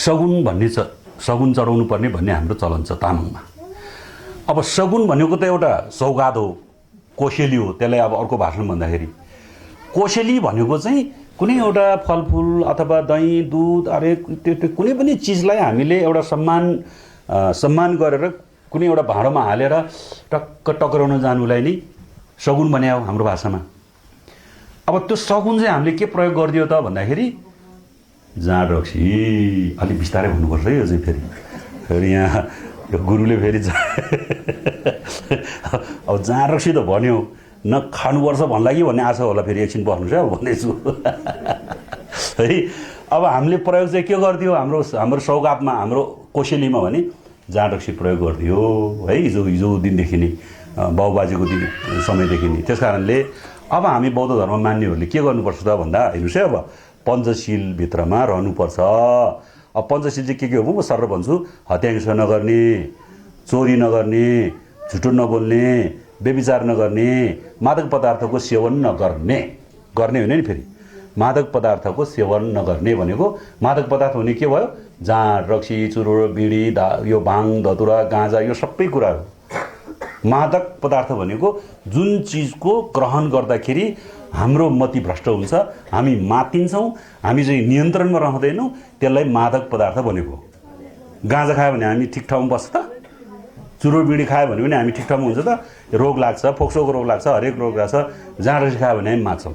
सगुन भन्ने सगुन चढाउनु पर्ने भन्ने हाम्रो चलन छ तामाङमा। अब सगुन भनेको त एउटा सौगात हो, कोसेली हो। त्यसलाई अब अर्को भाषामा भन्दाखेरि कोसेली भनेको चाहिँ कुनै एउटा फलफुल अथवा दही दुध अरे त्यो कुनै पनि चिजलाई हामीले एउटा सम्मान गरेर कुनै एउटा भाँडोमा हालेर टक्क टक्राउन जानुलाई नै सगुन भने हो हाम्रो भाषामा। अब त्यो सगुन चाहिँ हामीले के प्रयोग गरिदियो त भन्दाखेरि जाँड रक्सी। अलिक बिस्तारै भन्नुपर्छ है यो चाहिँ फेरि यहाँ यो गुरुले फेरि अब जाँड रक्सी त भन्यो न खानुपर्छ भन्ला कि भन्ने आशा होला। फेरि एकछिन बस्नुहोस् है, अब भन्दैछु है। अब हामीले प्रयोग चाहिँ के गरिदियो हाम्रो सौगातमा हाम्रो कोसेलीमा भने जाँड रक्सी प्रयोग गरिदियो है, हिजो दिनदेखि नै बाबुबाजेको दिन समयदेखि नै। त्यस कारणले अब हामी बौद्ध धर्म मान्नेहरूले के गर्नुपर्छ त भन्दा हेर्नुहोस् है, अब पञ्चशीलभित्रमा रहनुपर्छ। अब पञ्चशील चाहिँ के हो म सर भन्छु, हत्या हिंसा नगर्ने, चोरी नगर्ने, झुटो नबोल्ने, व्यभिचार नगर्ने, मादक पदार्थको सेवन नगर्ने। गर्ने होइन नि, फेरि मादक पदार्थको सेवन नगर्ने भनेको मादक पदार्थ हुने के भयो? जाँड रक्सी चुरोट बिडी यो भाङ धतुरा गाँजा यो सबै कुरा हो। मादक पदार्थ भनेको जुन चिजको ग्रहण गर्दाखेरि हाम्रो मति भ्रष्ट हुन्छ, हामी मातिन्छौँ, हामी चाहिँ नियन्त्रणमा रहँदैनौँ, त्यसलाई मादक पदार्थ भनेको। गाँजा खायो भने हामी ठिक ठाउँमा बस्छ त? चुरोट बिडी खायो भने पनि हामी ठिक ठाउँमा हुन्छ त? रोग लाग्छ, फोक्सोको रोग लाग्छ, हरेक रोग लाग्छ। जाँड रक्सी खायो भने हामी मात्छौँ।